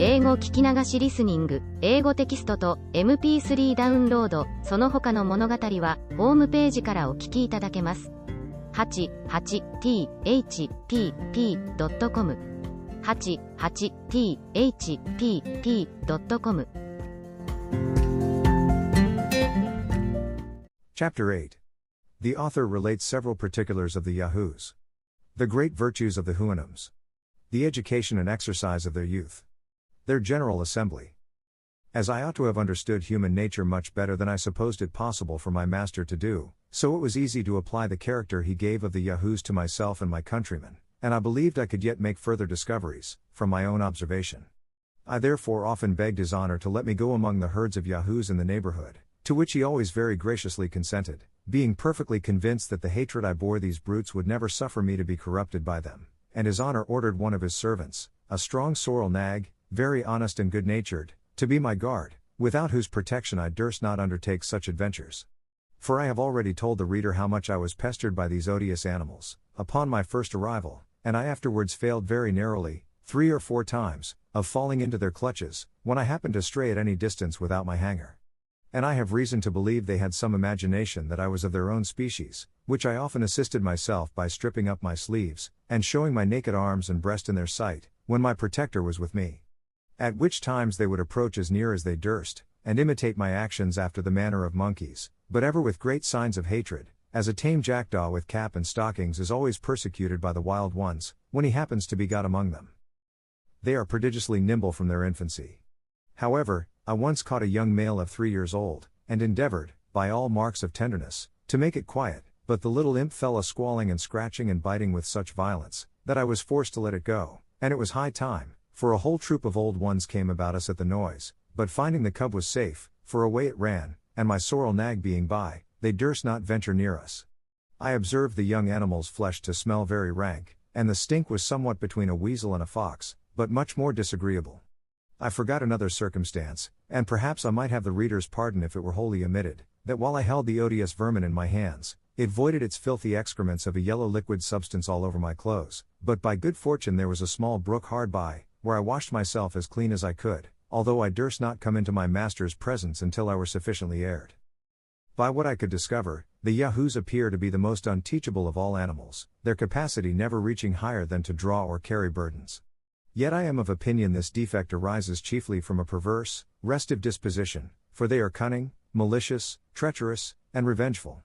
英語聞き流しリスニング、英語テキストと MP3 ダウンロード、その他の物語はホームページからお聞きいただけます。88thpp.com 88thpp.com Chapter 8. The author relates several particulars of the Yahoos. The great virtues of the Houyhnhnms. The education and exercise of their youth. Their general assembly. As I ought to have understood human nature much better than I supposed it possible for my master to do, so it was easy to apply the character he gave of the Yahoos to myself and my countrymen, and I believed I could yet make further discoveries, from my own observation. I therefore often begged his honor to let me go among the herds of Yahoos in the neighborhood, to which he always very graciously consented, being perfectly convinced that the hatred I bore these brutes would never suffer me to be corrupted by them, and his honor ordered one of his servants, a strong sorrel nag, very honest and good-natured, to be my guard, without whose protection I durst not undertake such adventures. For I have already told the reader how much I was pestered by these odious animals, upon my first arrival, and I afterwards failed very narrowly, 3 or 4 times, of falling into their clutches, when I happened to stray at any distance without my hanger. And I have reason to believe they had some imagination that I was of their own species, which I often assisted myself by stripping up my sleeves, and showing my naked arms and breast in their sight, when my protector was with me. At which times they would approach as near as they durst, and imitate my actions after the manner of monkeys, but ever with great signs of hatred, as a tame jackdaw with cap and stockings is always persecuted by the wild ones, when he happens to be got among them. They are prodigiously nimble from their infancy. However, I once caught a young male of 3 years old, and endeavored, by all marks of tenderness, to make it quiet, but the little imp fell a squalling and scratching and biting with such violence, that I was forced to let it go, and it was high time, for a whole troop of old ones came about us at the noise, but finding the cub was safe, for away it ran, and my sorrel nag being by, they durst not venture near us. I observed the young animal's flesh to smell very rank, and the stink was somewhat between a weasel and a fox, but much more disagreeable. I forgot another circumstance, and perhaps I might have the reader's pardon if it were wholly omitted, that while I held the odious vermin in my hands, it voided its filthy excrements of a yellow liquid substance all over my clothes, but by good fortune there was a small brook hard by, where I washed myself as clean as I could, although I durst not come into my master's presence until I were sufficiently aired. By what I could discover, the Yahoos appear to be the most unteachable of all animals, their capacity never reaching higher than to draw or carry burdens. Yet I am of opinion this defect arises chiefly from a perverse, restive disposition, for they are cunning, malicious, treacherous, and revengeful.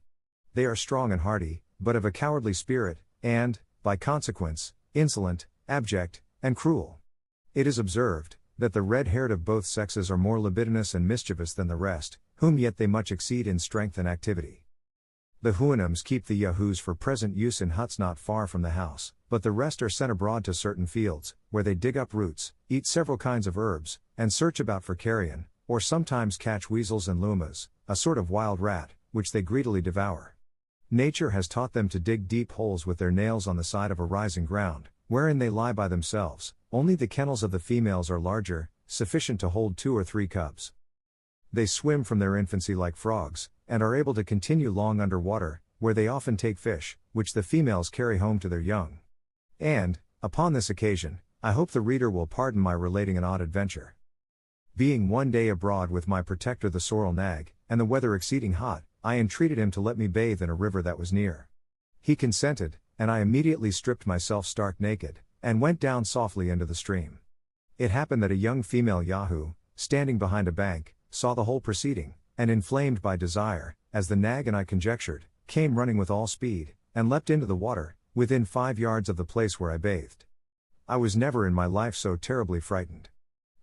They are strong and hardy, but of a cowardly spirit, and, by consequence, insolent, abject, and cruel. It is observed, that the red-haired of both sexes are more libidinous and mischievous than the rest, whom yet they much exceed in strength and activity. The Houyhnhnms keep the Yahoos for present use in huts not far from the house, but the rest are sent abroad to certain fields, where they dig up roots, eat several kinds of herbs, and search about for carrion, or sometimes catch weasels and lumas, a sort of wild rat, which they greedily devour. Nature has taught them to dig deep holes with their nails on the side of a rising ground, wherein they lie by themselves, only the kennels of the females are larger, sufficient to hold 2 or 3 cubs. They swim from their infancy like frogs, and are able to continue long under water, where they often take fish, which the females carry home to their young. And, upon this occasion, I hope the reader will pardon my relating an odd adventure. Being one day abroad with my protector the sorrel nag, and the weather exceeding hot, I entreated him to let me bathe in a river that was near. He consented, and I immediately stripped myself stark naked, and went down softly into the stream. It happened that a young female Yahoo, standing behind a bank, saw the whole proceeding, and inflamed by desire, as the nag and I conjectured, came running with all speed, and leapt into the water, within 5 yards of the place where I bathed. I was never in my life so terribly frightened.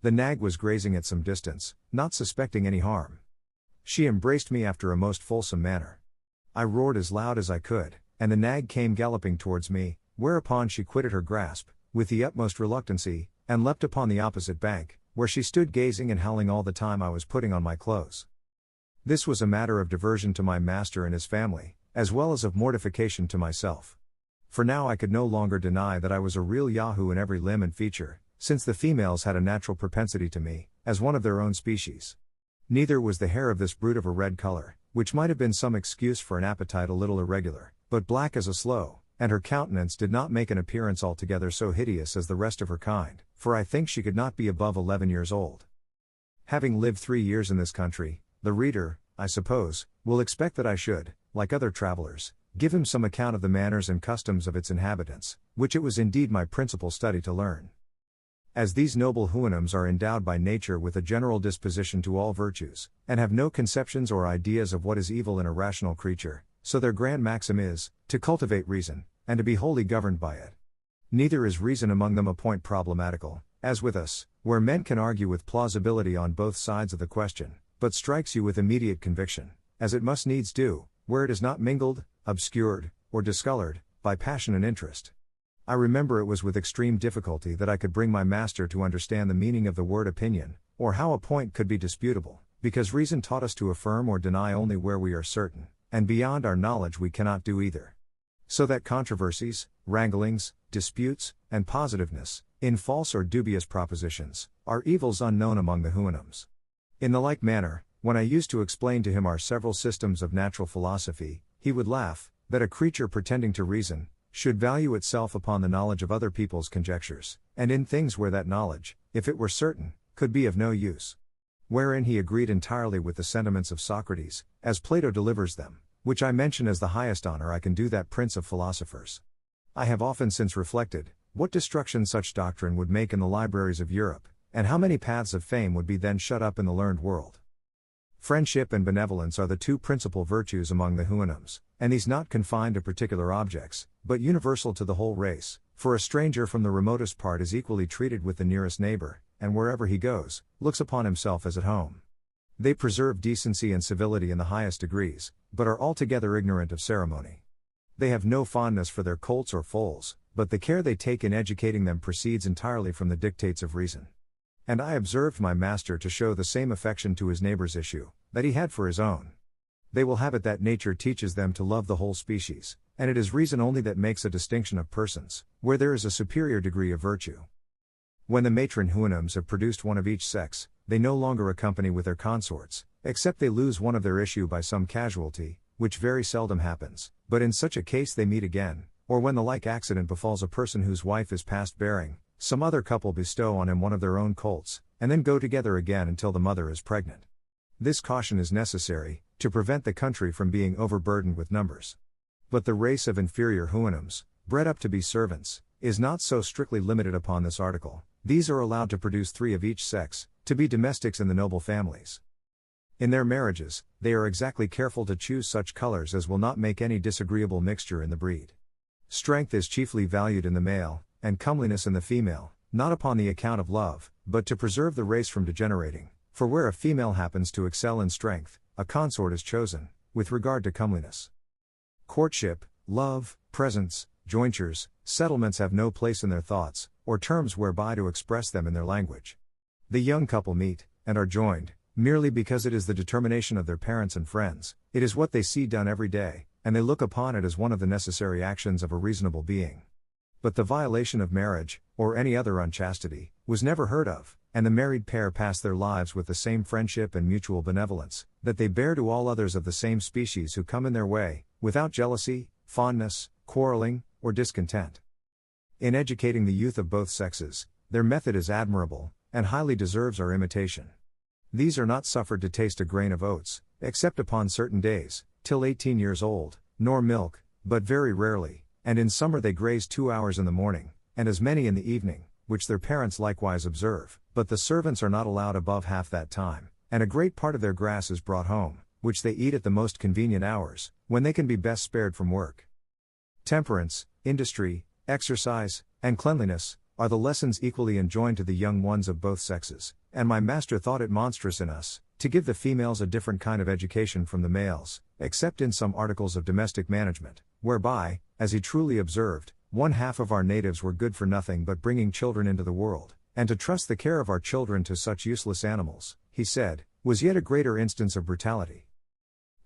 The nag was grazing at some distance, not suspecting any harm. She embraced me after a most fulsome manner. I roared as loud as I could, and the nag came galloping towards me, whereupon she quitted her grasp, with the utmost reluctancy, and leapt upon the opposite bank, where she stood gazing and howling all the time I was putting on my clothes. This was a matter of diversion to my master and his family, as well as of mortification to myself. For now I could no longer deny that I was a real Yahoo in every limb and feature, since the females had a natural propensity to me, as one of their own species. Neither was the hair of this brute of a red color, which might have been some excuse for an appetite a little irregular, but black as a sloe, and her countenance did not make an appearance altogether so hideous as the rest of her kind, for I think she could not be above 11 years old. Having lived 3 years in this country, the reader, I suppose, will expect that I should, like other travelers, give him some account of the manners and customs of its inhabitants, which it was indeed my principal study to learn. As these noble Houyhnhnms are endowed by nature with a general disposition to all virtues, and have no conceptions or ideas of what is evil in a rational creature, so their grand maxim is, to cultivate reason, and to be wholly governed by it. Neither is reason among them a point problematical, as with us, where men can argue with plausibility on both sides of the question, but strikes you with immediate conviction, as it must needs do, where it is not mingled, obscured, or discolored, by passion and interest. I remember it was with extreme difficulty that I could bring my master to understand the meaning of the word opinion, or how a point could be disputable, because reason taught us to affirm or deny only where we are certain, and beyond our knowledge we cannot do either. So that controversies, wranglings, disputes, and positiveness, in false or dubious propositions, are evils unknown among the Houyhnhnms. In the like manner, when I used to explain to him our several systems of natural philosophy, he would laugh, that a creature pretending to reason, should value itself upon the knowledge of other people's conjectures, and in things where that knowledge, if it were certain, could be of no use. Wherein he agreed entirely with the sentiments of Socrates, as Plato delivers them, which I mention as the highest honor I can do that prince of philosophers. I have often since reflected, what destruction such doctrine would make in the libraries of Europe, and how many paths of fame would be then shut up in the learned world. Friendship and benevolence are the two principal virtues among the Houyhnhnms, and these not confined to particular objects, but universal to the whole race, for a stranger from the remotest part is equally treated with the nearest neighbor, and wherever he goes, looks upon himself as at home. They preserve decency and civility in the highest degrees, but are altogether ignorant of ceremony. They have no fondness for their colts or foals, but the care they take in educating them proceeds entirely from the dictates of reason. And I observed my master to show the same affection to his neighbor's issue, that he had for his own. They will have it that nature teaches them to love the whole species, and it is reason only that makes a distinction of persons, where there is a superior degree of virtue. When the matron Houyhnhnms have produced one of each sex, they no longer accompany with their consorts, except they lose one of their issue by some casualty, which very seldom happens, but in such a case they meet again, or when the like accident befalls a person whose wife is past bearing, some other couple bestow on him one of their own colts, and then go together again until the mother is pregnant. This caution is necessary, to prevent the country from being overburdened with numbers. But the race of inferior Houyhnhnms, bred up to be servants, is not so strictly limited upon this article. These are allowed to produce 3 of each sex, to be domestics in the noble families. In their marriages, they are exactly careful to choose such colors as will not make any disagreeable mixture in the breed. Strength is chiefly valued in the male, and comeliness in the female, not upon the account of love, but to preserve the race from degenerating, for where a female happens to excel in strength, a consort is chosen, with regard to comeliness. Courtship, love, presents, jointures, settlements have no place in their thoughts, or terms whereby to express them in their language. The young couple meet, and are joined, merely because it is the determination of their parents and friends, it is what they see done every day, and they look upon it as one of the necessary actions of a reasonable being. But the violation of marriage, or any other unchastity, was never heard of, and the married pair pass their lives with the same friendship and mutual benevolence, that they bear to all others of the same species who come in their way, without jealousy, fondness, quarreling, or discontent. In educating the youth of both sexes, their method is admirable, and highly deserves our imitation. These are not suffered to taste a grain of oats, except upon certain days, till 18 years old, nor milk, but very rarely, and in summer they graze 2 hours in the morning, and as many in the evening, which their parents likewise observe, but the servants are not allowed above half that time, and a great part of their grass is brought home, which they eat at the most convenient hours, when they can be best spared from work. Temperance, industry, exercise, and cleanliness, are the lessons equally enjoined to the young ones of both sexes, and my master thought it monstrous in us, to give the females a different kind of education from the males, except in some articles of domestic management, whereby, as he truly observed, 1/2 of our natives were good for nothing but bringing children into the world, and to trust the care of our children to such useless animals, he said, was yet a greater instance of brutality.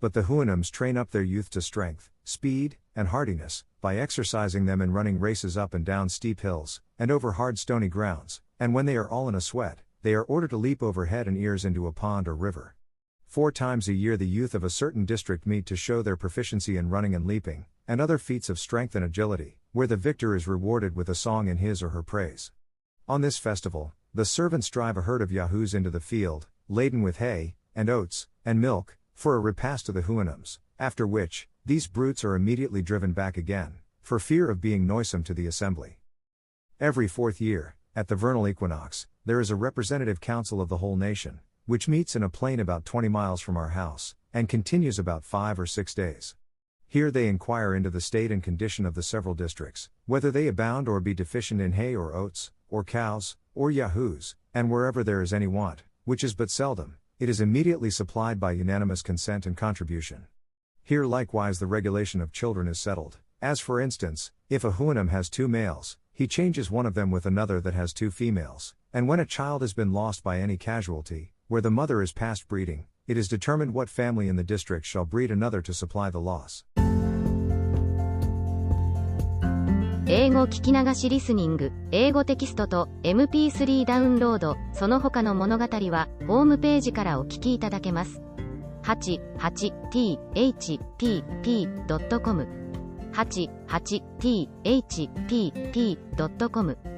But the Houyhnhnms train up their youth to strength, speed, and hardiness, by exercising them in running races up and down steep hills, and over hard stony grounds, and when they are all in a sweat, they are ordered to leap over head and ears into a pond or river. 4 times a year the youth of a certain district meet to show their proficiency in running and leaping, and other feats of strength and agility, where the victor is rewarded with a song in his or her praise. On this festival, the servants drive a herd of yahoos into the field, laden with hay, and oats, and milk, for a repast to the Houyhnhnms, after which, these brutes are immediately driven back again, for fear of being noisome to the assembly. Every 4th year, at the vernal equinox, there is a representative council of the whole nation, which meets in a plain about 20 miles from our house, and continues about 5 or 6 days. Here they inquire into the state and condition of the several districts, whether they abound or be deficient in hay or oats, or cows, or yahoos, and wherever there is any want, which is but seldom, it is immediately supplied by unanimous consent and contribution. Here likewise the regulation of children is settled, as for instance, if a Houyhnhnm has 2 males, he changes one of them with another that has 2 females, and when a child has been lost by any casualty, where the mother is past breeding, it is determined what family in the district shall breed another to supply the loss. 英語聞き流しリスニング、英語テキストと MP3 ダウンロード、その他の物語は、ホームページからお聞きいただけます。88thpp.com 88thpp.com